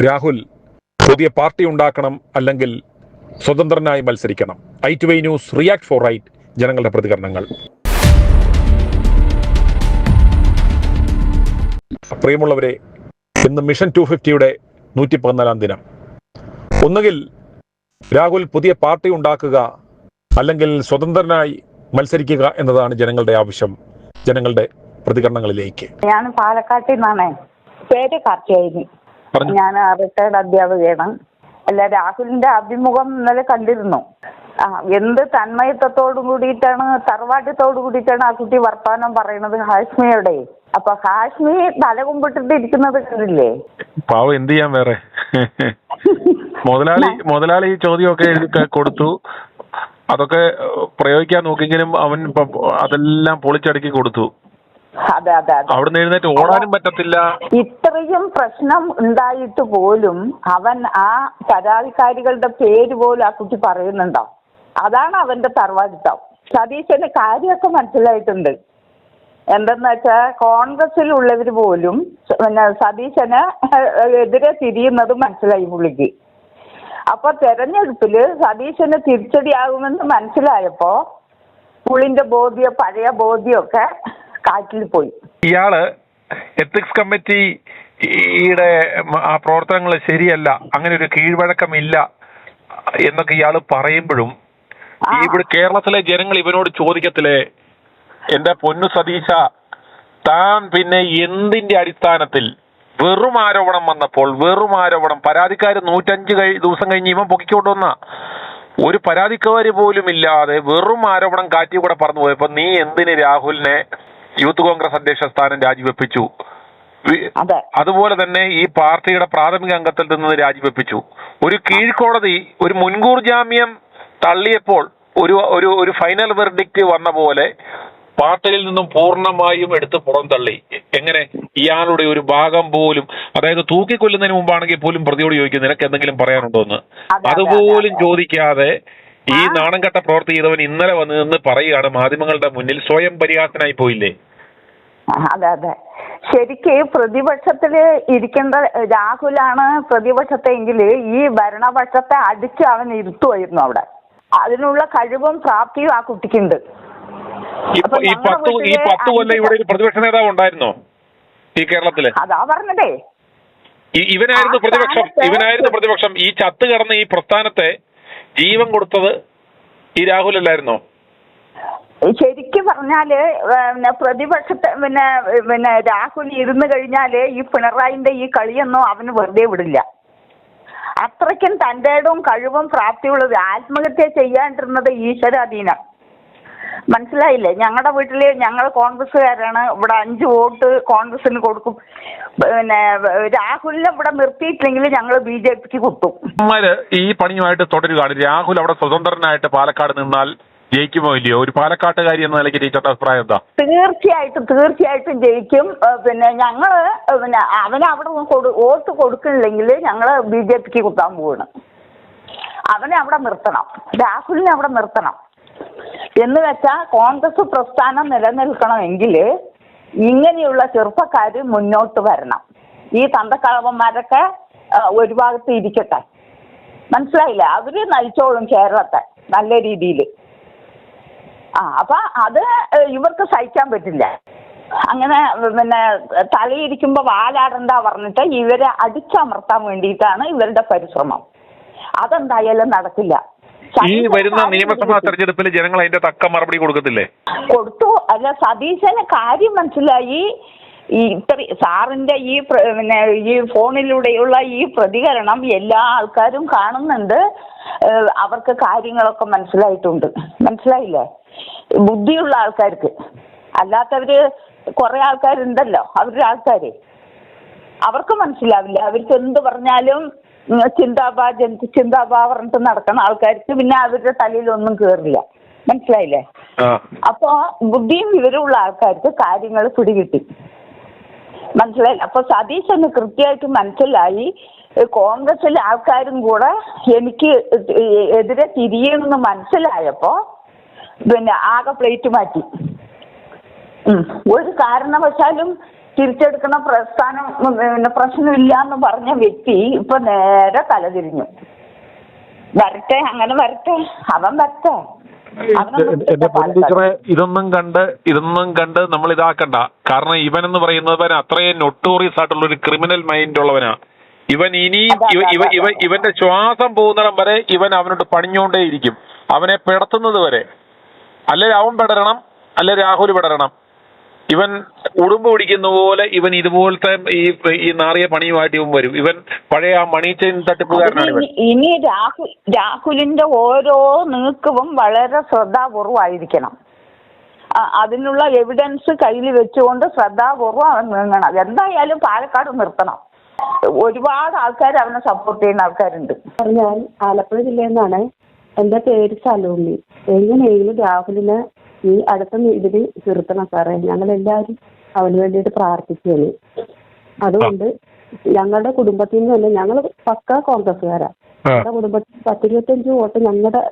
രാഹുൽ പുതിയ പാർട്ടി ഉണ്ടാക്കണം അല്ലെങ്കിൽ സ്വതന്ത്രനായി മത്സരിക്കണം? i2i news react for right ജനങ്ങളുടെ പ്രതികരണങ്ങൾ. പ്രിയമുള്ളവരെ, ഇന്ന് മിഷൻ 250യുടെ 114-ാം ദിനം. ഒന്നുകിൽ രാഹുൽ പുതിയ പാർട്ടി ഉണ്ടാക്കുക അല്ലെങ്കിൽ സ്വതന്ത്രനായി മത്സരിക്കുക എന്നതാണ് ജനങ്ങളുടെ ആവശ്യം. ജനങ്ങളുടെ പ്രതികരണങ്ങളിലേക്ക്. ഞാൻ പാലക്കാട്ടിൽ നിന്നാണ്. പേര് കാർത്തിയായി. ഞാൻ റിട്ടയർഡ് അധ്യാപകയാണ്. അല്ല, രാഹുലിന്റെ അഭിമുഖം ഇന്നലെ കണ്ടിരുന്നു. എന്ത് തന്മയത്വത്തോടു കൂടിയിട്ടാണ്, തറവാട്ടത്തോടു കൂടിയിട്ടാണ് ആ കുട്ടി വർത്താനം പറയുന്നത് ഹാഷ്മിയുടെ. അപ്പൊ ഹാഷ്മി തല കുമ്പിട്ടിട്ട് ഇരിക്കുന്നത് കണ്ടില്ലേ? പാവം, എന്ത് ചെയ്യാൻ വേറെ. മുതലാളി ചോദ്യമൊക്കെ എഴുതി കൊടുത്തു. അതൊക്കെ പ്രയോഗിക്കാൻ നോക്കിയെങ്കിലും അവൻ അതെല്ലാം പൊളിച്ചടുക്കി കൊടുത്തു. അതെ അതെ അതെ. അവിടുന്ന് എഴുന്നേറ്റ് ഓടാനും പറ്റത്തില്ല. ഇത്രയും പ്രശ്നം ഉണ്ടായിട്ട് പോലും അവൻ ആ പരാതിക്കാരികളുടെ പേര് പോലും ആ കുട്ടി പറയുന്നുണ്ടോ? അതാണ് അവന്റെ തറവാടിത്തം. സതീശന് കാര്യമൊക്കെ മനസ്സിലായിട്ടുണ്ട്. എന്തെന്ന് വെച്ചാൽ കോൺഗ്രസിലുള്ളവർ പോലും സതീശന് എതിരെ തിരിയുന്നത് മനസ്സിലായി പുള്ളിക്ക്. അപ്പൊ തെരഞ്ഞെടുപ്പില് സതീശന് തിരിച്ചടിയാകുമെന്ന് മനസ്സിലായപ്പോ പുള്ളിന്റെ പഴയ ബോധ്യമൊക്കെ കാറ്റിൽ പോയി. ഇയാള് എത്തിക്സ് കമ്മിറ്റിയുടെ ആ പ്രവർത്തനങ്ങൾ ശരിയല്ല, അങ്ങനെ ഒരു കീഴ്വഴക്കമില്ല എന്നൊക്കെ ഇയാള് പറയുമ്പോഴും ഇവിടെ കേരളത്തിലെ ജനങ്ങൾ ഇവനോട് ചോദിക്കത്തില്ലേ, എന്റെ പൊന്നു സതീശ, താൻ പിന്നെ എന്തിന്റെ അടിസ്ഥാനത്തിൽ വെറും ആരോപണം വന്നപ്പോൾ, പരാതിക്കാര് 105 ദിവസം കഴിഞ്ഞ് ഇവൻ പൊക്കിക്കൊണ്ടുവന്ന ഒരു പരാതിക്കാര് പോലും ഇല്ലാതെ വെറും ആരോപണം കാറ്റി കൂടെ പറന്നു പോയപ്പോ നീ എന്തിന് രാഹുലിനെ യൂത്ത് കോൺഗ്രസ് അധ്യക്ഷ സ്ഥാനം രാജിവെപ്പിച്ചു? അതുപോലെ തന്നെ ഈ പാർട്ടിയുടെ പ്രാഥമിക അംഗത്തിൽ നിന്ന് രാജിവെപ്പിച്ചു. ഒരു കീഴ്ക്കോടതി ഒരു മുൻകൂർ ജാമ്യം തള്ളിയപ്പോൾ ഒരു ഫൈനൽ വെർഡിക്റ്റ് വന്ന പോലെ പാർട്ടിയിൽ നിന്നും പൂർണ്ണമായും എടുത്ത് പുറന്തള്ളി. എങ്ങനെ? ഇയാളുടെ ഒരു ഭാഗം പോലും, അതായത് തൂക്കിക്കൊല്ലുന്നതിന് മുമ്പാണെങ്കിൽ പോലും പ്രതിയോട് ചോദിക്കും നിനക്ക് എന്തെങ്കിലും പറയാനുണ്ടോ എന്ന്. അതുപോലും ചോദിക്കാതെ ഈ നാണംകെട്ട പ്രവൃത്തി ചെയ്തവൻ ഇന്നലെ വന്ന് നിന്ന് പറയുകയാണ് മാധ്യമങ്ങളുടെ മുന്നിൽ. സ്വയം പരിഹാസനായി പോയില്ലേ? അതെ അതെ. ശരിക്ക് പ്രതിപക്ഷത്തില് ഇരിക്കേണ്ട രാഹുലാണ് പ്രതിപക്ഷത്തെങ്കിൽ ഈ ഭരണപക്ഷത്തെ അടിച്ച് അവൻ ഇരുത്തുമായിരുന്നു അവിടെ. അതിനുള്ള കഴിവും പ്രാപ്തിയും ആ കുട്ടിക്കുണ്ട്. ഈ 10 കൊല്ലം ഇവിടെ ഒരു പ്രതിപക്ഷ നേതാവ് ഉണ്ടായിരുന്നോ ഈ കേരളത്തില്? അതാ പറഞ്ഞതേ, ഇവനായിരുന്നു പ്രതിപക്ഷം. ഈ ചത്ത് കിടന്ന ഈ പ്രസ്ഥാനത്തെ ജീവൻ കൊടുത്തത് ഈ രാഹുൽ അല്ലായിരുന്നോ? ശരിക്കും പറഞ്ഞാല് പ്രതിപക്ഷത്തെ പിന്നെ രാഹുൽ ഇരുന്ന് കഴിഞ്ഞാല് ഈ പിണറായിന്റെ ഈ കളിയൊന്നും അവന് വെറുതെ വിടില്ല. അത്രയ്ക്കും തന്റെ ഇടവും കഴിവും പ്രാപ്തിയുള്ളത്. ആത്മഹത്യ ചെയ്യാണ്ടിരുന്നത് ഈശ്വരാധീനം. മനസ്സിലായില്ലേ? ഞങ്ങളുടെ വീട്ടില് ഞങ്ങൾ കോൺഗ്രസ്സുകാരാണ്. ഇവിടെ 5 വോട്ട് കോൺഗ്രസിന് കൊടുക്കും. പിന്നെ രാഹുലിനെ ഇവിടെ നിർത്തിയിട്ടില്ലെങ്കിൽ ഞങ്ങൾ BJPക്ക് കുത്തും. ഈ പണിയുമായിട്ട് തുടരുകയാണ്. രാഹുൽ അവിടെ സ്വതന്ത്രനായിട്ട് പാലക്കാട് നിന്നാൽ ജയിക്കുമോ ഇല്ലയോ? ഒരു പാലക്കാട്ടുകാരി എന്ന നിലയ്ക്ക് ടീച്ചറുടെ അഭിപ്രായം എന്താ? തീർച്ചയായിട്ടും ജയിക്കും. പിന്നെ ഞങ്ങള് അവന് അവിടെ വോട്ട് കൊടുക്കണില്ലെങ്കിൽ ഞങ്ങള് BJPക്ക് കുത്താൻ പോവാണ്. അവനെ അവിടെ നിർത്തണം, രാഹുലിനെ അവിടെ നിർത്തണം. എന്ന് വെച്ചാൽ കോൺഗ്രസ് പ്രസ്ഥാനം നിലനിൽക്കണമെങ്കിൽ ഇങ്ങനെയുള്ള ചെറുപ്പക്കാര് മുന്നോട്ട് വരണം. ഈ തന്തക്കളവന്മാരൊക്കെ ഒരു ഭാഗത്ത് ഇരിക്കട്ടെ. മനസ്സിലായില്ല? അവര് നയിച്ചോളും കേരളത്തെ നല്ല രീതിയിൽ. അപ്പൊ അത് ഇവർക്ക് സഹിക്കാൻ പറ്റില്ല. അങ്ങനെ പിന്നെ തലയിരിക്കുമ്പോ വാലാടണ്ട പറഞ്ഞിട്ട് ഇവരെ അടിച്ചമർത്താൻ വേണ്ടിയിട്ടാണ് ഇവരുടെ പരിശ്രമം. അതെന്തായാലും നടക്കില്ല. ഈ വരുന്ന നിയമസഭാ തെരഞ്ഞെടുപ്പിൽ ജനങ്ങൾ അതിന്റെ തക്ക മറുപടി കൊടുത്തു. അല്ല, സതീശന് കാര്യം മനസ്സിലായി. സാറിന്റെ ഈ ഫോണിലൂടെയുള്ള ഈ പ്രതികരണം എല്ലാ ആൾക്കാരും കാണുന്നുണ്ട്. അവർക്ക് കാര്യങ്ങളൊക്കെ മനസ്സിലായിട്ടുണ്ട്. മനസ്സിലായില്ലേ? ബുദ്ധിയുള്ള ആൾക്കാർക്ക്. അല്ലാത്തവര് കുറെ ആൾക്കാരുണ്ടല്ലോ, അവരുടെ ആൾക്കാര്, അവർക്ക് മനസ്സിലാവില്ല. അവർക്ക് എന്ത് പറഞ്ഞാലും ചിന്താബാ പറഞ്ഞിട്ട് നടക്കുന്ന ആൾക്കാർക്ക് പിന്നെ അവരുടെ തലയിലൊന്നും കേറില്ല. മനസ്സിലായില്ലേ? അപ്പൊ ബുദ്ധിയും വിവരമുള്ള ആൾക്കാർക്ക് കാര്യങ്ങൾ പിടികിട്ടി. മനസ്സിലായില്ല? അപ്പൊ സതീശന് കൃത്യമായിട്ട് മനസ്സിലായി. കോൺഗ്രസിലെ ആൾക്കാരും കൂടെ എനിക്ക് എതിരെ തിരിയണമെന്ന് മനസ്സിലായപ്പോ പിന്നെ ആകെ പ്ലേറ്റ് മാറ്റി. ഒരു കാരണവശാലും തിരിച്ചെടുക്കുന്ന പ്രസ്ഥാനം പിന്നെ പ്രശ്നമില്ല എന്ന് പറഞ്ഞ വ്യക്തി ഇപ്പൊ നേരെ തലതിരിഞ്ഞു. വരട്ടെ, അങ്ങനെ വരട്ടെ, അവൻ വരട്ടെ. എന്റെ ടീച്ചറെ, ഇതൊന്നും കണ്ട് നമ്മൾ ഇതാക്കണ്ട. കാരണം ഇവൻ എന്ന് പറയുന്നവൻ അത്രയും നൊട്ടോറിയസ് ആയിട്ടുള്ള ഒരു ക്രിമിനൽ മൈൻഡ് ഉള്ളവനാ. ഇവൻ ഇനിയും ഇവന്റെ ശ്വാസം പോകുന്നിടം വരെ ഇവൻ അവനോട് പണിഞ്ഞോണ്ടേയിരിക്കും, അവനെ പിടത്തുന്നത് വരെ. അല്ലെ അവൻ പെടരണം, അല്ലെ രാഹുൽ പെടരണം. ഇവൻ ഉടുമ്പ് പിടിക്കുന്ന പോലെ ഇവൻ ഇതുപോലത്തെ ഈ നാറിയ പണിയുമായിട്ട് ഇവൻ വരും. ഇവൻ പഴയ ആ മണി ചെയിൻ തട്ടിപ്പുകാരനാണ് ഇവൻ. ഇനി രാഹുലിന്റെ ഓരോ നീക്കവും വളരെ ശ്രദ്ധാപൂർവമായിരിക്കണം. അതിനുള്ള എവിഡൻസ് കയ്യിൽ വെച്ചുകൊണ്ട് ശ്രദ്ധാപൂർവം അവൻ നീങ്ങണം. എന്തായാലും പാലക്കാട് നിർത്തണം. ഒരുപാട് ആൾക്കാർ അവനെ സപ്പോർട്ട് ചെയ്യുന്ന ആൾക്കാരുണ്ട്. ഞാൻ ആലപ്പുഴ ജില്ലയിൽ നിന്നാണ്. എന്റെ പേര് സലോമി. എങ്ങനെയെങ്കിലും രാഹുലിനെ ഈ അടുത്ത ഇതിൽ നിർത്തണം സാറേ. ഞങ്ങളെല്ലാവരും അവന് വേണ്ടിയിട്ട് പ്രാർത്ഥിക്കുകയാണ്. അതുകൊണ്ട് ഞങ്ങളുടെ കുടുംബത്തിൽ നിന്ന് തന്നെ ഞങ്ങൾ പക്കാ കോൺഗ്രസ്സുകാരാ. ഞങ്ങളുടെ കുടുംബത്തിൽ 10-25 വോട്ട് ഞങ്ങളുടെ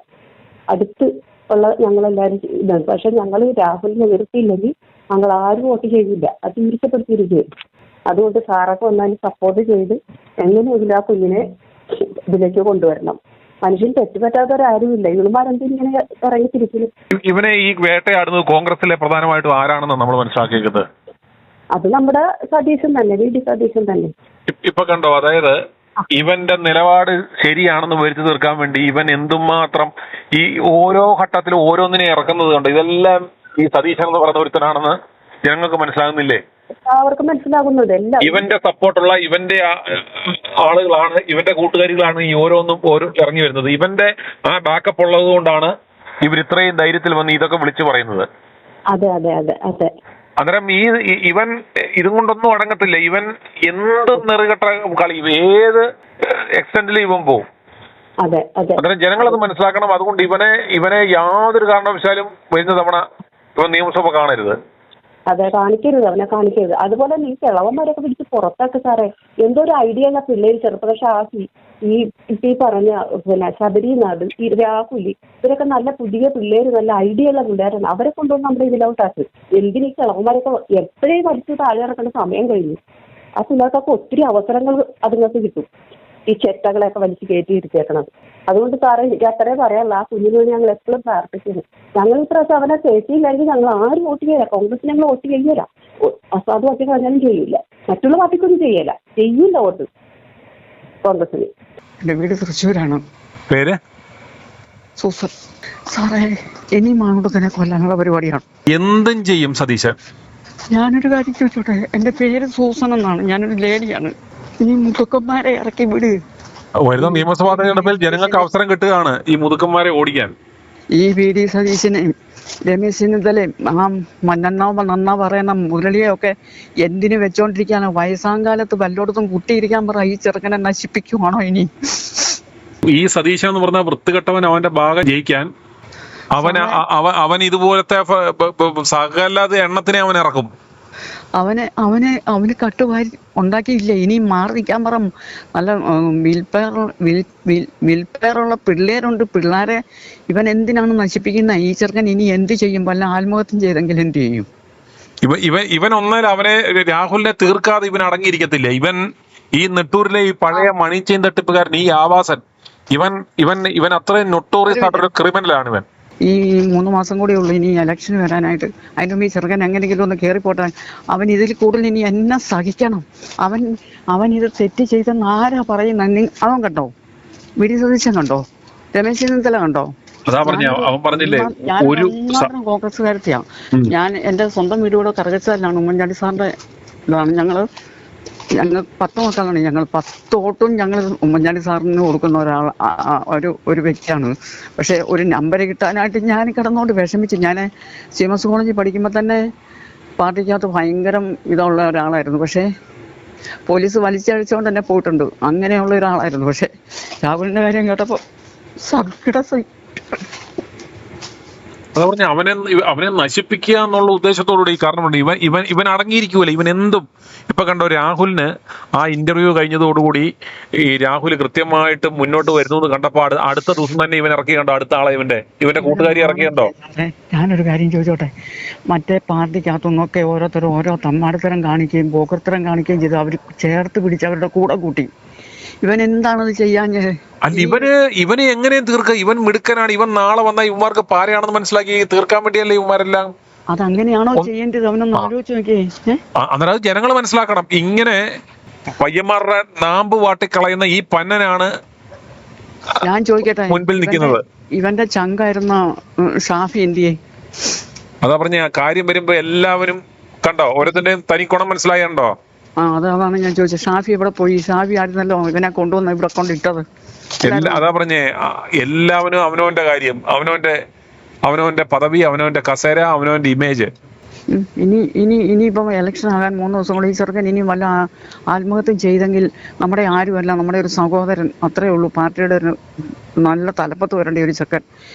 അടുത്ത് ഉള്ള ഞങ്ങളെല്ലാവരും ഇതാണ്. പക്ഷെ ഞങ്ങൾ രാഹുലിനെ നിർത്തിയില്ലെങ്കിൽ ഞങ്ങൾ ആരും വോട്ട് ചെയ്യില്ല. അത് തീർച്ചപ്പെടുത്തിയിരിക്കുകയും. അതുകൊണ്ട് സാറൊക്കെ വന്നാലും സപ്പോർട്ട് ചെയ്ത് എങ്ങനെയെങ്കിലും ആ കുഞ്ഞിനെ ഇതിലേക്ക് കൊണ്ടുവരണം. മനുഷ്യൻ തെറ്റുപറ്റാത്തവരാരുമില്ല. ഇവളുമാരെന്തിങ്ങനെ ഇറങ്ങി തിരിച്ചു. ഇവനെ ഈ വേട്ടയാടുന്നത് കോൺഗ്രസിലെ പ്രധാനമായിട്ടും ആരാണെന്ന് നമ്മൾ മനസ്സിലാക്കിയത്? അത് നമ്മുടെ സതീശൻ തന്നെ, വി ഡി സതീശൻ തന്നെ. ഇപ്പൊ കണ്ടോ, അതായത് ഇവന്റെ നിലപാട് ശരിയാണെന്ന് വരുത്തി തീർക്കാൻ വേണ്ടി ഇവൻ എന്തുമാത്രം ഈ ഓരോ ഘട്ടത്തിലും ഓരോന്നിനെ ഇറക്കുന്നത് കണ്ടോ. ഇതെല്ലാം ഈ സതീശൻ എന്ന് പറയുന്ന ഒരുത്തനാണെന്ന് ജനങ്ങൾക്ക് മനസ്സിലാകുന്നില്ലേ? അവർക്ക് മനസ്സിലാകുന്നത് എല്ലാം ഇവന്റെ സപ്പോർട്ടുള്ള ഇവന്റെ ആളുകളാണ്, ഇവന്റെ കൂട്ടുകാരികളാണ് ഈ ഓരോന്നും ഇറങ്ങി വരുന്നത്. ഇവന്റെ ആ ബാക്കപ്പ് ഉള്ളത് കൊണ്ടാണ് ഇവർ ഇത്രയും ധൈര്യത്തിൽ വന്ന് ഇതൊക്കെ വിളിച്ചു പറയുന്നത്. അതെ അതെ അതെ അതെ. അന്നേരം ഇവൻ ഇതും കൊണ്ടൊന്നും അടങ്ങത്തില്ല. ഇവൻ എന്ത് നെറുകെട്ട കളി, ഏത് എക്സ്റ്റെന്റിൽ ഇവൻ പോവും. അതെ അതെ. അന്നേരം ജനങ്ങളത് മനസ്സിലാക്കണം. അതുകൊണ്ട് ഇവനെ യാതൊരു കാരണവശാലും വരുന്ന തവണ ഇവൻ നിയമസഭ കാണരുത്. അതെ, കാണിക്കരുത്, അവനെ കാണിക്കരുത്. അതുപോലെ നീ കിളവന്മാരൊക്കെ പിടിച്ച് പുറത്താക്ക് സാറേ. എന്തോ ഒരു ഐഡിയ ഉള്ള പിള്ളേര് ചെറുപ്പകാലം ആക്കി ഈ പറഞ്ഞ പിന്നെ ശബരിനാഥ്, ഈ രാഹുലി, ഇവരൊക്കെ നല്ല പുതിയ പിള്ളേര്, നല്ല ഐഡിയ ഉള്ള പിള്ളേരാണ്. അവരെ കൊണ്ടുവന്ന് നമ്മുടെ ഇതിലോട്ടാക്ക്. എന്തിനീ കിളവന്മാരൊക്കെ എപ്പോഴേ വലിച്ച് താഴെ ഇറക്കേണ്ട സമയം കഴിഞ്ഞു. ആ പിള്ളേർക്കൊക്കെ ഒത്തിരി അവസരങ്ങൾ അതുങ്ങൾക്ക് കിട്ടും. ഈ ചെറ്റകളെയൊക്കെ വലിച്ച് കയറ്റിയിരുത്തേക്കണം. അതുകൊണ്ട് സാറേ എനിക്ക് അത്രേ പറയാനുള്ള. ആ കുഞ്ഞിന് വേണ്ടി ഞങ്ങൾ എപ്പോഴും പ്രാർത്ഥിക്കുന്നു. ഞങ്ങൾ ഇപ്രാവശ്യം അവനെ കയറ്റിയില്ലെങ്കിൽ ഞങ്ങൾ ആരും വോട്ട് ചെയ്യില്ല. കോൺഗ്രസിന് ഞങ്ങൾ വോട്ട് ചെയ്യില്ല. അസാധു വോട്ട് പറഞ്ഞാലും ചെയ്യില്ല. മറ്റുള്ള പാർട്ടിക്കൊന്നും ചെയ്യില്ല വോട്ട് കോൺഗ്രസിന്. എന്റെ വീട് തൃശ്ശൂരാണ്. പേര് സൂസൻ. സാറേ, ഇനി മാങ്ങോട്ടത്തിനെ കൊല്ലാനുള്ള പരിപാടിയാണ്. എന്തും ചെയ്യും സതീശൻ. ഞാനൊരു കാര്യം ചോദിച്ചോട്ടെ? എന്റെ പേര് സൂസൻ എന്നാണ്. ഞാനൊരു ലേഡിയാണ്. ഈ മുതുക്കന്മാരെ ഇറക്കി വിട്. വരുന്ന നിയമസഭാ തെരഞ്ഞെടുപ്പിൽ ജനങ്ങൾക്ക് അവസരം കിട്ടുകയാണ് ഈ മുതുക്കന്മാരെ ഓടിക്കാൻ. ഈ വി ഡി സതീശനെയും രമേശ് ചെന്നിത്തലയും ആ നന്നാ പറയുന്ന മുരളിയൊക്കെ എന്തിനു വെച്ചോണ്ടിരിക്കാനോ? വയസ്സാങ്കാലത്ത് വല്ലോടത്തും കുട്ടിയിരിക്കാൻ പറ. ഈ ചെറുക്കനെ നശിപ്പിക്കുവാണോ ഇനി? ഈ സതീശൻ എന്ന് പറഞ്ഞ വൃത്തികെട്ടവൻ അവന്റെ ഭാഗം ജയിക്കാൻ അവൻ ഇതുപോലത്തെ സകലത് എണ്ണത്തിനെ അവൻ ഇറക്കും. അവന് കട്ടുവാരി ഉണ്ടാക്കിയില്ല. ഇനി മാറി നിൽക്കാൻ പറ. നല്ല വിൽപ്പയറുള്ള പിള്ളേരുണ്ട്. പിള്ളേരെ ഇവൻ എന്തിനാണ് നശിപ്പിക്കുന്ന? ഈ ചെറുക്കൻ ഇനി എന്ത് ചെയ്യും? വല്ല ആത്മഹത്യം ചെയ്തെങ്കിൽ എന്ത് ചെയ്യും? ഇവൻ ഒന്നല്ല, അവനെ രാഹുലിനെ തീർക്കാതെ ഇവൻ അടങ്ങിയിരിക്കത്തില്ല. ഇവൻ ഈ നെട്ടൂരിലെ ഈ പഴയ മണി ചെയിൻ തട്ടിപ്പുകാരൻ, ഈ ആവാസൻ, ഇവൻ അത്രയും നൊട്ടോറിയസ് ആയിട്ടൊരു ക്രിമിനലാണ് ഇവൻ. ഈ 3 മാസം കൂടെ ഉള്ളൂ ഇനി ഇലക്ഷൻ വരാനായിട്ട്. അതിന് മുമ്പ് ഈ ചെറുക്കൻ എങ്ങനെയെങ്കിലും ഒന്ന് കയറിപ്പോട്ടെ. അവൻ ഇതിൽ കൂടുതൽ ഇനി എന്നെ സഹിക്കണം. അവൻ ഇത് തെറ്റ് ചെയ്തെന്ന് ആരാ പറയുന്നത്? അവൻ കണ്ടോ? വി ഡി സതീശൻ കണ്ടോ? രമേശ് ചെന്നിത്തല കണ്ടോ? ഞാൻ കോൺഗ്രസ്സുകാരത്തെയാണ്. ഞാൻ എൻ്റെ സ്വന്തം വീട് കൂടെ കറുകച്ചാലിലാണ്. ഉമ്മൻചാണ്ടി സാറിന്റെ ഇതാണ്. ഞങ്ങൾ 10 മക്കളാണ്. ഞങ്ങൾ 10 വോട്ടും ഞങ്ങൾ ഉമ്മൻചാണ്ടി സാറിന് കൊടുക്കുന്ന ഒരു വ്യക്തിയാണ്. പക്ഷെ ഒരു നമ്പർ കിട്ടാനായിട്ട് ഞാൻ കിടന്നുകൊണ്ട് വിഷമിച്ച്. ഞാൻ CMS കോളേജിൽ പഠിക്കുമ്പോൾ തന്നെ പാർട്ടിക്കകത്ത് ഭയങ്കരം ഇതുള്ള ഒരാളായിരുന്നു. പക്ഷേ പോലീസ് വലിച്ചഴിച്ചുകൊണ്ട് തന്നെ പോയിട്ടുണ്ട്. അങ്ങനെയുള്ള ഒരാളായിരുന്നു. പക്ഷെ രാഹുലിന്റെ കാര്യം കേട്ടപ്പോൾ സങ്കടം. അതാ പറഞ്ഞ അവനെ നശിപ്പിക്കുക എന്നുള്ള ഉദ്ദേശത്തോടുകൂടി ഈ കാരണമുണ്ട്. ഇവൻ അടങ്ങിയിരിക്കൂല. ഇവൻ എന്തും ഇപ്പൊ കണ്ടോ, രാഹുലിന് ആ ഇന്റർവ്യൂ കഴിഞ്ഞതോടുകൂടി ഈ രാഹുൽ കൃത്യമായിട്ട് മുന്നോട്ട് വരുന്നു എന്ന് കണ്ടപ്പോ അടുത്ത ദിവസം തന്നെ ഇവൻ ഇറക്കി കണ്ടോ, അടുത്ത ആളെ ഇവന്റെ കൂട്ടുകാരി ഇറക്കി കണ്ടോ. ഞാനൊരു കാര്യം ചോദിച്ചോട്ടെ, മറ്റേ പാർട്ടിക്കകത്തുനിന്നൊക്കെ ഓരോരുത്തരും ഓരോ തമ്മാടിത്തരം കാണിക്കുകയും പോക്കർത്തരം കാണിക്കുകയും ചെയ്ത് അവർ ചേർത്ത് പിടിച്ച് അവരുടെ കൂടെ കൂട്ടി. ഇവൻ എന്താണത് ചെയ്യാൻ? അല്ല, ഇവനെ എങ്ങനെയും തീർക്കുക? ഇവൻ മിടുക്കനാണ്. ഇവൻ നാളെ വന്ന ഇവന്മാർക്ക് പാരയാണെന്ന് മനസ്സിലാക്കി തീർക്കാൻ വേണ്ടിയല്ലേ ഇവന്മാരെല്ലാം. അതങ്ങനെയാണോ ചെയ്യേണ്ടത്? അവനൊന്ന് ആലോചിച്ച് നോക്കിയേ. അന്നേരം അത് ജനങ്ങൾ മനസ്സിലാക്കണം. ഇങ്ങനെ പയ്യന്മാരുടെ നാമ്പ് വാട്ടിക്കളയുന്ന ഈ പന്നനാണ് ഞാൻ ചോദിക്കട്ടെ, മുൻപിൽ നിൽക്കുന്നത്. ഇവന്റെ ചങ്കായിരുന്ന ഷാഫി എന്തിയെ? അതാ പറഞ്ഞ കാര്യം വരുമ്പോ എല്ലാവരും കണ്ടോ, ഓരോരുത്തരുടെയും തനിക്കുണം മനസ്സിലായണ്ടോ. അതാണ് ഞാൻ ചോദിച്ചത്. ഷാഫി ഇവിടെ പോയി? ഷാഫി ആയിരുന്നല്ലോ ഇവനെ കൊണ്ടുവന്ന് ഇവിടെ കൊണ്ടിട്ടത്. അതാ പറഞ്ഞേ, എല്ലാവനും അവനവന്റെ കാര്യം, അവനവന്റെ പദവി, അവനവന്റെ കസേര, അവനവന്റെ ഇമേജ്. ഇനിയിപ്പം ഇലക്ഷൻ ആകാൻ 3 ദിവസം കൂടി ഈ ചെറുക്കൻ ഇനി വല്ല ആത്മഹത്യ ചെയ്തെങ്കിൽ നമ്മുടെ ആരുമല്ല, നമ്മുടെ ഒരു സഹോദരൻ, അത്രേ ഉള്ളൂ. പാർട്ടിയുടെ ഒരു നല്ല തലപ്പത്ത് വരേണ്ട ഒരു ചെക്കൻ.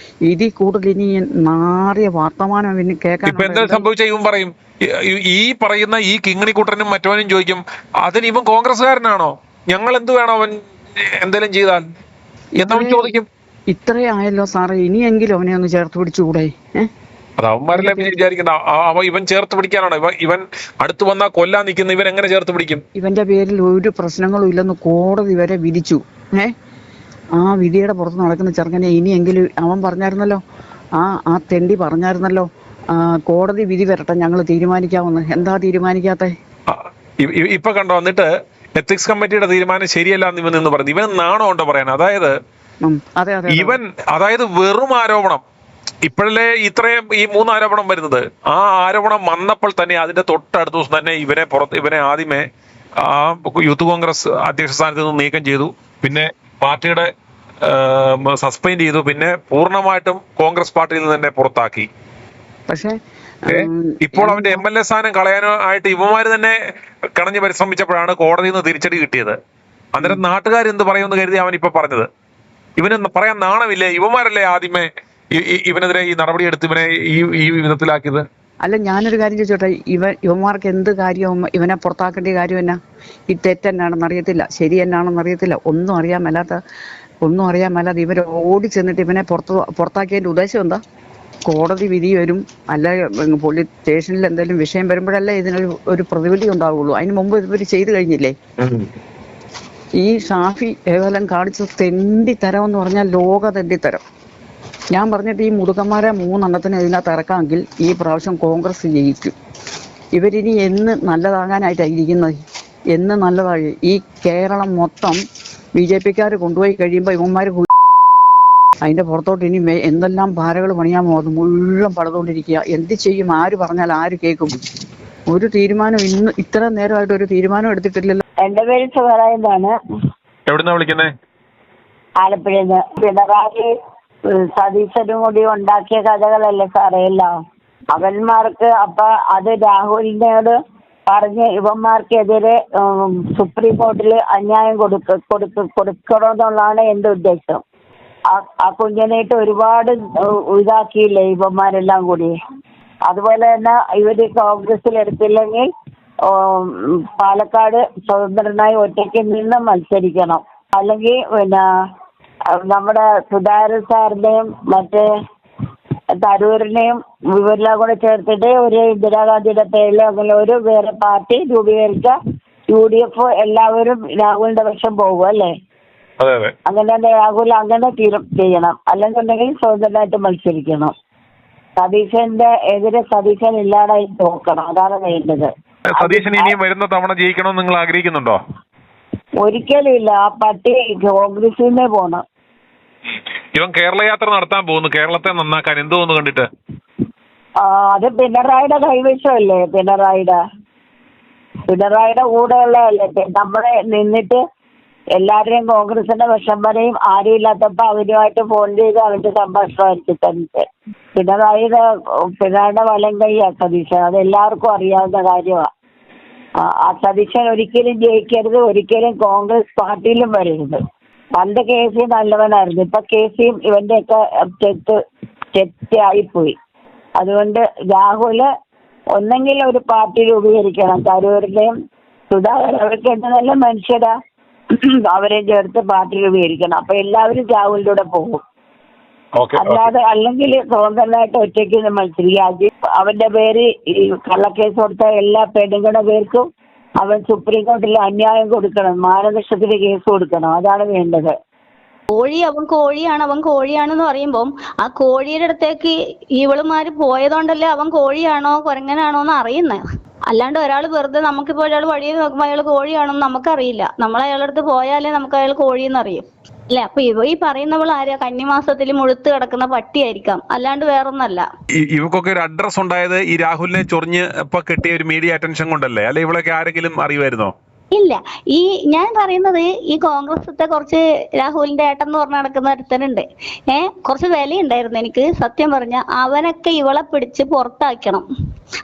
ഇതിൽ കൂടുതൽ ഇനി നാറിയ വർത്തമാനം ഇനി കേൾക്കാൻ. ഇപ്പൊ എന്താ സംഭവിച്ച ഇവൻ പറയും, ഈ പറയുന്ന ഈ കിങ്ങിണിക്കൂട്ടനും മറ്റവനും ചോദിക്കും, അതിന് ഇവൻ കോൺഗ്രസ്സുകാരനാണോ, ഞങ്ങൾ എന്ത് വേണം അവൻ എന്തെങ്കിലും ചെയ്താൽ എന്നവൻ ചോദിക്കും. ഇത്രേ ആയല്ലോ സാറേ, ഇനിയെങ്കിലും അവനെ ഒന്ന് ചേർത്ത് പിടിച്ചുകൂടെ? അത് അവന്മാരെല്ലാം വിചാരിക്കണ്ട. ഇവൻ ചേർത്ത് പിടിക്കാനാണ്. ഇവൻ അടുത്ത് വന്നാൽ കൊല്ലാൻ നിൽക്കുന്ന ഇവൻ എങ്ങനെ ചേർത്ത് പിടിക്കും? ഇവന്റെ പേരിൽ ഒരു പ്രശ്നങ്ങളും ഇല്ലെന്ന് കോടതി വരെ വിധിച്ചു. ആ വിധിയുടെ പുറത്ത് നടക്കുന്ന ചെറുക്കനെ ഇനിയെങ്കിലും അവൻ പറഞ്ഞായിരുന്നല്ലോ, ആ തെണ്ടി പറഞ്ഞായിരുന്നല്ലോ, കോടതി വിധി വരട്ടെ, ഞങ്ങൾ തീരുമാനിക്കാമെന്ന്. എന്താ തീരുമാനിക്കാത്ത? ഇപ്പൊ കണ്ടോ, എന്നിട്ട് എത്തിക്സ് കമ്മിറ്റിയുടെ തീരുമാനം ശരിയല്ല എന്ന് ഇവൻ നിന്ന് പറഞ്ഞു. ഇവൻ നാണോ ഉണ്ടോ പറയാൻ? അതായത് അതായത് വെറും ആരോപണം. ഇപ്പോഴല്ലേ ഇത്രയും ഈ 3 ആരോപണം വരുന്നത്. ആ ആരോപണം വന്നപ്പോൾ തന്നെ അതിന്റെ തൊട്ടടുത്ത ദിവസം തന്നെ ഇവനെ ആദ്യമേ ആ യൂത്ത് കോൺഗ്രസ് അധ്യക്ഷ സ്ഥാനത്ത് നിന്ന് നീക്കം ചെയ്തു. പിന്നെ പാർട്ടിയുടെ സസ്പെൻഡ് ചെയ്തു. പിന്നെ പൂർണ്ണമായിട്ടും കോൺഗ്രസ് പാർട്ടിയിൽ നിന്ന് തന്നെ പുറത്താക്കി. പക്ഷേ ഇപ്പോൾ അവന്റെ MLA സ്ഥാനം കളയാനായിട്ട് ഇവന്മാര് തന്നെ കണഞ്ഞ് പരിശ്രമിച്ചപ്പോഴാണ് കോടതിയിൽ നിന്ന് തിരിച്ചടി കിട്ടിയത്. അന്നേരം നാട്ടുകാർ എന്ത് പറയുമെന്ന് കരുതി അവൻ ഇപ്പൊ പറഞ്ഞത്. ഇവന് പറയാൻ നാണമില്ലേ? ഇവന്മാരല്ലേ ആദ്യമേ ഇവനെതിരെ ഈ നടപടി എടുത്ത് ഇവനെ ഈ വിധത്തിലാക്കിയത്. അല്ല, ഞാനൊരു കാര്യം ചോദിച്ചോട്ടെ, ഇവന്മാർക്ക് എന്ത് കാര്യവും ഇവനെ പുറത്താക്കേണ്ട കാര്യം എന്നാ? ഈ തെറ്റെന്നാണെന്ന് അറിയത്തില്ല, ശരി എന്നാണെന്ന് അറിയത്തില്ല, ഒന്നും അറിയാൻ മേലാതെ ഇവരെ ഓടി ചെന്നിട്ട് ഇവനെ പുറത്താക്കിയതിന്റെ ഉദ്ദേശം എന്താ? കോടതി വിധി വരും, അല്ല പോലീസ് സ്റ്റേഷനിൽ എന്തെങ്കിലും വിഷയം വരുമ്പോഴല്ലേ ഇതിനൊരു പ്രതിവിധി ഉണ്ടാവുള്ളൂ. അതിന് മുമ്പ് ഇവർ ചെയ്തു കഴിഞ്ഞില്ലേ? ഈ ഷാഫി ഏതെല്ലാം കാണിച്ച തെണ്ടിത്തരം എന്ന് പറഞ്ഞാൽ ലോക തെണ്ടിത്തരം. ഞാൻ പറഞ്ഞിട്ട് ഈ മുതുക്കന്മാരെ 3 എണ്ണത്തിന് ഇതിനകത്ത് ഇറക്കാമെങ്കിൽ ഈ പ്രാവശ്യം കോൺഗ്രസ് ജയിക്കും. ഇവരിനി എന്ന് നല്ലതാകാനായിട്ടാണ് ഇരിക്കുന്നത്, എന്ന് നല്ലതായി. ഈ കേരളം മൊത്തം BJPക്കാർ കൊണ്ടുപോയി കഴിയുമ്പോൾ ഇവന്മാർ അതിന്റെ പുറത്തോട്ട് ഇനി എന്തെല്ലാം പാരകൾ പണിയാൻ പോകുന്നു മുഴുവൻ പടതുകൊണ്ടിരിക്കുക. എന്ത് ചെയ്യും? ആര് പറഞ്ഞാൽ ആര് കേൾക്കും? ഒരു തീരുമാനം ഇത്ര നേരമായിട്ട് ഒരു തീരുമാനം എടുത്തിട്ടില്ലല്ലോ. എന്റെ പേര് സുഹറായെന്നാണ്. എവിടുന്നാ വിളിക്കുന്നേ? ആലപ്പുഴന്ന്. പിണറായി സതീശനും കൂടി ഉണ്ടാക്കിയ കഥകളല്ലേ സാറേ എല്ലാം. അവന്മാർക്ക് അപ്പൊ അത് രാഹുലിനോട് പറഞ്ഞ് ഇവന്മാർക്കെതിരെ സുപ്രീം കോടതിയിൽ അന്യായം കൊടുക്കണമെന്നുള്ളതാണ് എന്റെ ഉദ്ദേശം. ആ കുഞ്ഞിനായിട്ട് ഒരുപാട് ഇതാക്കിയില്ലേ ഇവന്മാരെല്ലാം കൂടി. അതുപോലെ തന്നെ ഇവര് കോൺഗ്രസിൽ എടുത്തില്ലെങ്കിൽ പാലക്കാട് സ്വതന്ത്രനായി ഒറ്റയ്ക്ക് നിന്ന് മത്സരിക്കണം. അല്ലെങ്കിൽ പിന്നെ നമ്മുടെ സുധാകരൻ സാറിനെയും മറ്റേ തരൂരിനെയും ഇവരെല്ലാം കൂടെ ചേർത്തിട്ട് ഒരു ഇന്ദിരാഗാന്ധിയുടെ പേരിൽ അങ്ങനെ ഒരു വേറെ പാർട്ടി രൂപീകരിച്ച UDF എല്ലാവരും രാഹുലിന്റെ പക്ഷം പോകും അല്ലേ? അങ്ങനെ രാഹുൽ അങ്ങനെ ചെയ്യണം. അല്ലെന്നുണ്ടെങ്കിൽ സ്വതന്ത്രമായിട്ട് മത്സരിക്കണം. സതീശന്റെ എതിരെ സതീശൻ ഇല്ലാതായി നോക്കണം. അതാണ് വേണ്ടത്. സതീശൻ ഇനിയും വരുന്ന തവണ ജയിക്കണമെന്ന് നിങ്ങൾ ആഗ്രഹിക്കുന്നുണ്ടോ? ഒരിക്കലും ഇല്ല. ആ പട്ടി കോൺഗ്രസിൽ നിന്നേ പോണം. ഇവൻ കേരള യാത്ര നടത്താൻ പോകുന്നു, കേരളത്തെ നന്നാക്കാൻ. എന്തോന്ന് കണ്ടിട്ട്? അത് പിണറായിയുടെ കൈവശമല്ലേ? പിണറായിയുടെ കൂടെയുള്ളതല്ലേ? നമ്മളെ നിന്നിട്ട് എല്ലാവരെയും കോൺഗ്രസിന്റെ വിഷം വരെയും ആരും ഇല്ലാത്തപ്പോ അവരുമായിട്ട് ഫോൺ ചെയ്ത് അവരുടെ സംഭാഷണമായിരിക്കും തന്നെ. പിണറായിയുടെ വലം കൈയാ സതീശൻ. അത് എല്ലാവർക്കും അറിയാവുന്ന കാര്യമാണ്. ആ സതീശൻ ഒരിക്കലും ജയിക്കരുത്, ഒരിക്കലും കോൺഗ്രസ് പാർട്ടിയിലും വരരുത്. പണ്ട് KC നല്ലവനായിരുന്നു, ഇപ്പൊ KCയും ഇവന്റെയൊക്കെ തെറ്റായിപ്പോയി. അതുകൊണ്ട് രാഹുല് ഒന്നെങ്കിൽ ഒരു പാർട്ടി രൂപീകരിക്കണം. തരൂരിന്റെയും സുധാകരൻ അവർക്ക് നല്ല മനുഷ്യരാ, അവരെ ചേർത്ത് പാർട്ടി രൂപീകരിക്കണം. അപ്പൊ എല്ലാവരും രാഹുലിന്റെ കൂടെ പോകും. അല്ലാതെ അല്ലെങ്കിൽ സ്വതന്ത്രനായിട്ട് ഒറ്റയ്ക്ക് മത്സരിക്കുക. അവന്റെ പേര് ഈ കള്ളക്കേസ് കൊടുത്ത എല്ലാ പെണ്ണുങ്ങളുടെ പേർക്കും അവൻ സുപ്രീം കോടതിയിൽ അന്യായം കൊടുക്കണം, മാനനഷ്ടത്തിന് കേസ് കൊടുക്കണം. അതാണ് വേണ്ടത്. അവൻ കോഴിയാണെന്ന് പറയുമ്പം ആ കോഴിയുടെ അടുത്തേക്ക് ഇവളുമാര് പോയതുകൊണ്ടല്ലേ അവൻ കോഴിയാണോ കുരങ്ങനാണോ എന്ന് അറിയുന്നത്. അല്ലാണ്ട് ഒരാൾ വെറുതെ, നമുക്കിപ്പോ ഒരാൾ വഴിയിൽ നോക്കുമ്പോൾ അയാൾ കോഴിയാണെന്ന് നമുക്കറിയില്ല. നമ്മൾ അയാളുടെ അടുത്ത് പോയാലേ നമുക്ക് അയാൾ കോഴിയെന്ന് അറിയും അല്ലെ. അപ്പൊ ഈ പറയുന്നവൾ ആരാ? കന്നിമാസത്തിൽ മുഴുത്ത് കിടക്കുന്ന പട്ടിയായിരിക്കാം, അല്ലാണ്ട് വേറൊന്നല്ല. ഇവക്കൊക്കെ ഒരു അഡ്രസ് ഉണ്ടായത് ഈ രാഹുലിനെ ചൊറിഞ്ഞ് ഇപ്പൊ കിട്ടിയ ഒരു മീഡിയ അറ്റൻഷൻ കൊണ്ടല്ലേ? അല്ലെ ഇവളൊക്കെ ആരെങ്കിലും അറിയുമായിരുന്നോ? ഇല്ല, ഈ ഞാൻ പറയുന്നത് ഈ കോൺഗ്രസത്തെ കുറച്ച് രാഹുലിന്റെ ഏട്ടൻ എന്ന് പറഞ്ഞ് നടക്കുന്ന ഒരുത്തനുണ്ട്. കുറച്ച് വിലയുണ്ടായിരുന്നു എനിക്ക് സത്യം പറഞ്ഞ. അവനൊക്കെ ഇവളെ പിടിച്ച് പുറത്താക്കണം,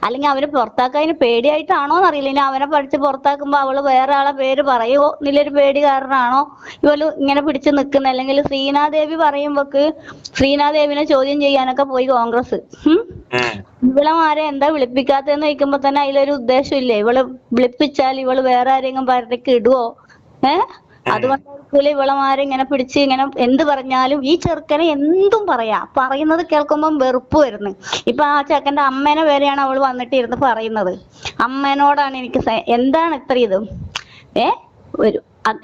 അല്ലെങ്കിൽ അവന് പുറത്താക്കാൻ പേടിയായിട്ടാണോ എന്നറിയില്ല. ഇനി അവനെ പഠിച്ച് പുറത്താക്കുമ്പോ അവള് വേറെ ആളെ പേര് പറയുമോ എന്നില്ലൊരു പേടി കാരണമാണോ ഇവള് ഇങ്ങനെ പിടിച്ച് നിൽക്കുന്നത്? അല്ലെങ്കിൽ ശ്രീനാദേവി പറയുമ്പോക്ക് ശ്രീനാദേവിനെ ചോദ്യം ചെയ്യാനൊക്കെ പോയി കോൺഗ്രസ്. ഇവളമാരെ എന്താ വിളിപ്പിക്കാത്തെന്ന് ചോദിക്കുമ്പോ തന്നെ അതിലൊരു ഉദ്ദേശമില്ലേ? ഇവള് വിളിപ്പിച്ചാൽ ഇവള് വേറെ ആരെങ്കിലും പാർട്ടിക്ക് ഇടുവോ? അതുകൊണ്ടായിരിക്കും ഇവളമാരെ ഇങ്ങനെ പിടിച്ച് ഇങ്ങനെ എന്ത് പറഞ്ഞാലും ഈ ചെറുക്കനെ എന്തും പറയുന്നത് കേൾക്കുമ്പം വെറുപ്പ് വരുന്നു. ഇപ്പൊ ആ ചെക്കന്റെ അമ്മേനെ വരെയാണ് അവള് വന്നിട്ട് ഇരുന്ന് പറയുന്നത്. അമ്മേനോടാണ് എനിക്ക് എന്താണ് ഇത്ര ഇത് ഒരു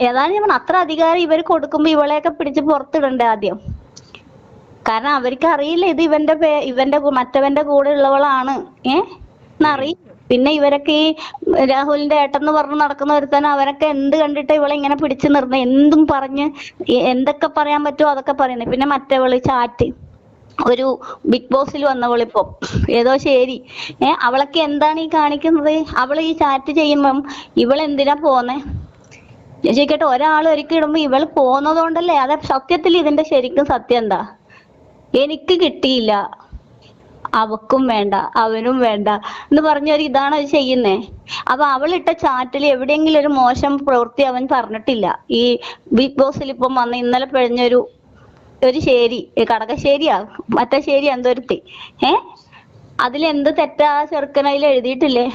ഏതാണ്ട് ഞാൻ അത്ര അധികാരം ഇവര് കൊടുക്കുമ്പോ ഇവളെയൊക്കെ പിടിച്ച് പുറത്തിടണ്ടേ ആദ്യം? കാരണം അവർക്ക് അറിയില്ല ഇത് ഇവന്റെ മറ്റവന്റെ കൂടെ ഉള്ളവളാണ് എന്നറിയില്ല. പിന്നെ ഇവരൊക്കെ ഈ രാഹുലിന്റെ ഏട്ടെന്ന് പറഞ്ഞ് നടക്കുന്ന ഒരുത്തന്നെ അവരൊക്കെ എന്ത് കണ്ടിട്ട് ഇവളെ ഇങ്ങനെ പിടിച്ചു നിർത്തുന്നത്? എന്തും പറഞ്ഞ് എന്തൊക്കെ പറയാൻ പറ്റുമോ അതൊക്കെ പറയുന്നത്. പിന്നെ മറ്റവള് ചാറ്റ്, ഒരു ബിഗ് ബോസിൽ വന്നവളിപ്പോ ഏതോ ശരി അവളൊക്കെ എന്താണ് ഈ കാണിക്കുന്നത്? അവള് ഈ ചാറ്റ് ചെയ്യുമ്പം ഇവളെന്തിനാ പോന്നെ? ഞാൻ ചോദിക്കട്ടെ, ഒരാൾ ഒരിക്കൽ ഇടുമ്പോ ഇവള് പോന്നതുകൊണ്ടല്ലേ? അതെ, സത്യത്തിൽ ഇതിന്റെ ശരിക്കും സത്യം എന്താ? എനിക്ക് കിട്ടിയില്ല, അവക്കും വേണ്ട, അവനും വേണ്ട എന്ന് പറഞ്ഞൊരു ഇതാണ് അത് ചെയ്യുന്നേ. അപ്പൊ അവളിട്ട ചാറ്റിൽ എവിടെയെങ്കിലും ഒരു മോശം പ്രവൃത്തി അവൻ പറഞ്ഞിട്ടില്ല. ഈ ബിഗ് ബോസിൽ ഇപ്പം വന്ന് ഇന്നലെ പിഴഞ്ഞൊരു ശരി, കടകശ്ശേരിയാ മറ്റേ ശരി എന്തൊരുത്തി അതിലെന്ത് തെറ്റാ ചെറുക്കനതിൽ എഴുതിയിട്ടില്ലേ?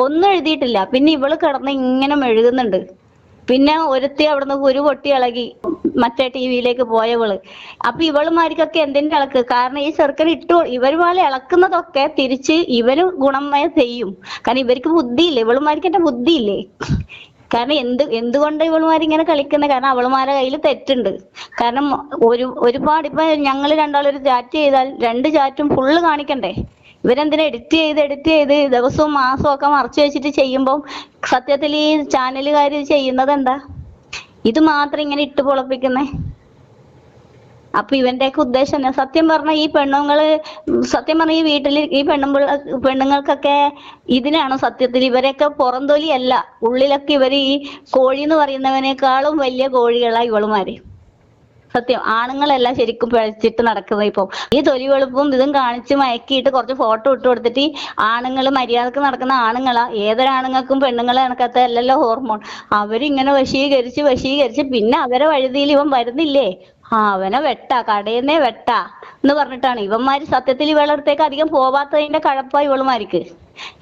ഒന്നും എഴുതിയിട്ടില്ല. പിന്നെ ഇവള് കിടന്ന് ഇങ്ങനെ മെഴുകുന്നുണ്ട്. പിന്നെ ഒരുത്തി അവിടുന്ന് കുരു പൊട്ടി ഇളകി മറ്റേ ടിവിയിലേക്ക് പോയവള്. അപ്പൊ ഇവളുമാർക്കൊക്കെ എന്തിന്റെ ഇളക്ക്? കാരണം ഈ ചെറുക്കൻ ഇവര് പോലെ ഇളക്കുന്നതൊക്കെ തിരിച്ച് ഇവര് ഗുണമയ ചെയ്യും. കാരണം ഇവർക്ക് ബുദ്ധിയില്ലേ, ഇവളുമാർക്ക് എന്റെ ബുദ്ധിയില്ലേ? കാരണം എന്തുകൊണ്ട് ഇവളുമാരിങ്ങനെ കളിക്കുന്നത്? കാരണം അവളുമാരുടെ കയ്യിൽ തെറ്റുണ്ട്. കാരണം ഒരുപാട് ഇപ്പൊ ഞങ്ങൾ രണ്ടാളൊരു ചാറ്റ് ചെയ്താൽ 2 ചാറ്റും ഫുള്ള് കാണിക്കണ്ടേ? ഇവരെന്തിനാ എഡിറ്റ് ചെയ്ത് ദിവസവും മാസവും ഒക്കെ മറച്ചു വെച്ചിട്ട് ചെയ്യുമ്പോൾ സത്യത്തിൽ ഈ ചാനലുകാർ ചെയ്യുന്നത് എന്താ? ഇത് മാത്രം ഇങ്ങനെ ഇട്ട് പൊളപ്പിക്കുന്നേ. അപ്പൊ ഇവന്റെയൊക്കെ ഉദ്ദേശം സത്യം പറഞ്ഞ ഈ ഈ വീട്ടിൽ ഈ പെണ്ണുങ്ങൾക്കൊക്കെ ഇതിനാണ് സത്യത്തിൽ ഇവരെയൊക്കെ പുറംതൊലിയല്ല, ഉള്ളിലൊക്കെ ഇവര് ഈ കോഴി എന്ന് പറയുന്നവനേക്കാളും വലിയ കോഴികളാ ഇവളുമാര്. സത്യം, ആണുങ്ങളെല്ലാം ശരിക്കും പിഴച്ചിട്ട് നടക്കുന്നത്. ഇപ്പം ഈ തൊലി വെളുപ്പും ഇതും കാണിച്ച് മയക്കിയിട്ട് കുറച്ച് ഫോട്ടോ ഇട്ട് കൊടുത്തിട്ട് ആണുങ്ങൾ മര്യാദക്ക് നടക്കുന്ന ആണുങ്ങളാ. ഏതൊരാണുങ്ങൾക്കും പെണ്ണുങ്ങളെ കണക്കത്തെ അല്ലല്ലോ ഹോർമോൺ. അവരിങ്ങനെ വശീകരിച്ച് പിന്നെ അവരെ വഴുതിയിൽ ഇവൻ വരുന്നില്ലേ, അവനെ കടയെന്നേ എന്ന് പറഞ്ഞിട്ടാണ് ഇവന്മാര് സത്യത്തിൽ ഇവളുടെ അടുത്തേക്ക് അധികം പോവാത്തതിന്റെ കഴപ്പാ ഇവളുമാർക്ക്.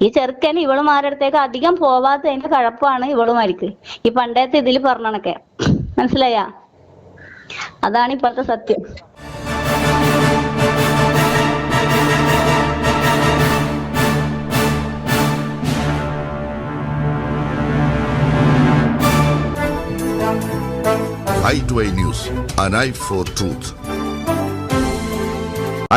ഈ ചെറുക്കന് ഇവളുമാരുടെ അടുത്തേക്ക് അധികം പോവാത്തതിന്റെ കഴപ്പാണ് ഇവളുമാർക്ക്. ഈ പണ്ടത്തെ ഇതിൽ പറഞ്ഞണൊക്കെ മനസ്സിലായാ? അതാണ് ഇപ്പോഴത്തെ സത്യം. i2i News, an eye for truth.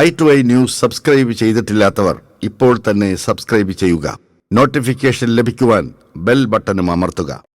i2i News subscribe ചെയ്തിട്ടില്ലാത്തവർ ഇപ്പോൾ തന്നെ സബ്സ്ക്രൈബ് ചെയ്യുക. നോട്ടിഫിക്കേഷൻ ലഭിക്കുവാൻ ബെൽ ബട്ടണും അമർത്തുക.